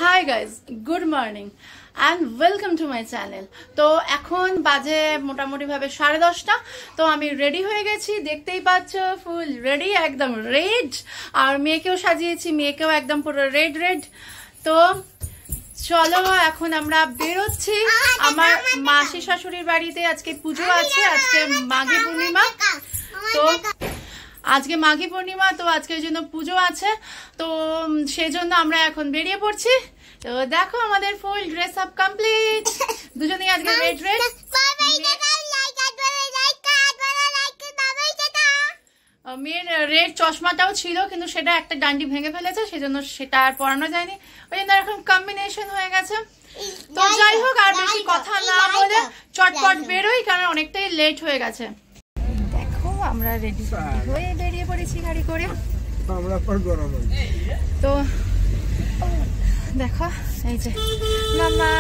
Hi guys, good morning and welcome to my channel. তো এখন বাজে মোটামুটি ভাবে 10:30। তো আমি রেডি হয়ে গেছি, দেখতেই পাচ্ছ ফুল রেডি, একদম রেড। আর মেয়েকেও সাজিয়েছি, মেয়েকেও একদম পুরো রেড রেড। তো চলো এখন আমরা বেরোচ্ছি। আমার মাসি শাশুড়ির বাড়িতে আজকে পুজো আছে, আজকে মাঘী পূর্ণিমা। তো আজকে মাঘী পূর্ণিমা, তো আজকের জন্য পুজো আছে, তো সেই জন্য আমরা এখন বেরিয়ে পড়ছি। তো দেখো আমাদের ফুল ড্রেস আপ কমপ্লিট, দুজনেই আজকে রেড রেড। মেয়ের রেড চশমাটাও ছিল, কিন্তু সেটা একটা ডান্ডি ভেঙে ফেলেছে, সেই জন্য সেটা আর পরানো যায়নি, ওই জন্য এখন কম্বিনেশন হয়ে গেছে। তো যাই হোক, আর বেশি কথা না বলে চটপট বেরোই, কারণ অনেকটাই লেট হয়ে গেছে। আমরা রেডি হয়ে বেরিয়ে পড়েছি গাড়ি করে। তো দেখো এই যে মামা,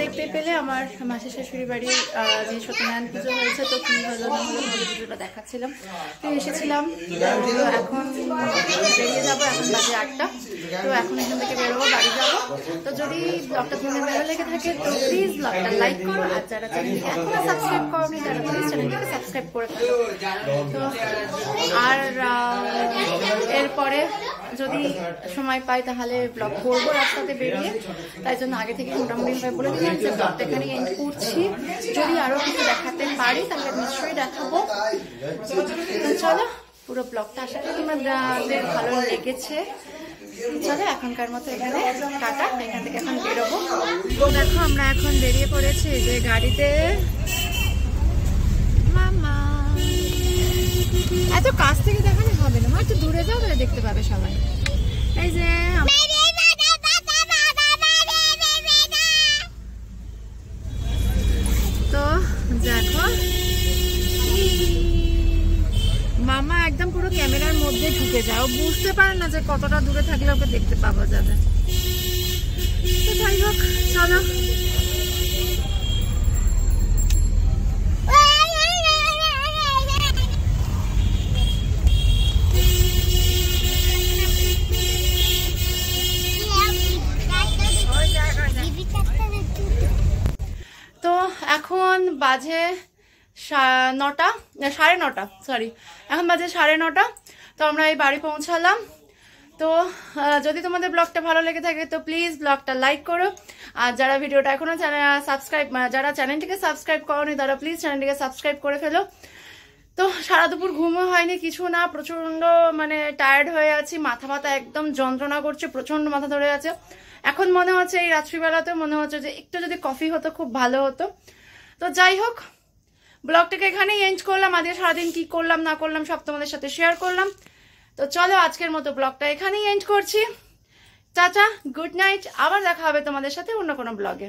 দেখতে পেলে আমার মাসি শাশুড়ি বাড়ির যে সত্যনারায়ণ পুজো হয়েছে, তো কি হলো না হলো পুজোটা দেখাচ্ছিলাম। তো এসেছিলাম, এখন বেরিয়ে যাবো, এখন বাজে 8টা। তো এখন এখান থেকে বেরোবো, বাড়ি যাবো। তো যদি ব্লগটা তোমাদের ভালো লেগে থাকে তো প্লিজ ব্লগটা লাইক করো, আর যারা চ্যানেলটিকে এখনো সাবস্ক্রাইব করোনি তারা প্লিজ চ্যানেলটিকে সাবস্ক্রাইব করে ফেলো। তো আর এরপরে যদি সময় পাই তাহলে ব্লগ করবো রাস্তাতে বেরিয়ে, তাই জন্য আগে থেকে মোটামুটি ভাবে বলে দিলাম যে ব্লগটা এখানে এন্ড করছি। যদি আরো কিছু দেখাতে পারি তাহলে নিশ্চয়ই দেখাবো। চলো পুরো ব্লগটা আশা করি তোমাদের ভালো লেগেছে। চলো এখনকার মতো এখানে টাটা, এখান থেকে এখন বেরোবো। দেখো আমরা এখন বেরিয়ে পড়েছি যে গাড়িতে। মামা এত কাছ থেকে দেখালে হবে না, একটু দূরে যাও তাহলে দেখতে পাবে সবাই। এই যে তো দেখো মামা একদম পুরো ক্যামেরার মধ্যে ঢুকে যায়, ও বুঝতে পারে না যে কতটা দূরে থাকলে ওকে দেখতে পাওয়া যাবে। তো যাই হোক চলো। তো এখন বাজে 9:30, সরি এখন বাজে 9:30। তো আমরা এই বাড়ি পৌঁছালাম। তো যদি তোমাদের ব্লগটা ভালো লেগে থাকে তো প্লিজ ব্লগটা লাইক করো, আর যারা ভিডিওটা এখনো যারা চ্যানেলটিকে সাবস্ক্রাইব করোনি তারা প্লিজ চ্যানেলটিকে সাবস্ক্রাইব করে ফেলো। তো সারা দুপুর ঘুমও হয়নি, কিছু না, প্রচন্ড মানে টায়ার্ড হয়ে আছি, মাথা একদম যন্ত্রণা করছে, প্রচন্ড মাথা ধরে আছে। এখন মনে হচ্ছে এই রাত্রিবেলাতে মনে হচ্ছে যে একটু যদি কফি হতো খুব ভালো হতো। তো যাই হোক, ব্লগটাকে এখানেই এন্ড করলাম। আজকে সারাদিন কি করলাম না করলাম সব তোমাদের সাথে শেয়ার করলাম। তো চলো আজকের মতো ব্লগটা এখানেই এন্ড করছি। টাটা, গুড নাইট, আবার দেখা হবে তোমাদের সাথে অন্য কোনো ব্লগে।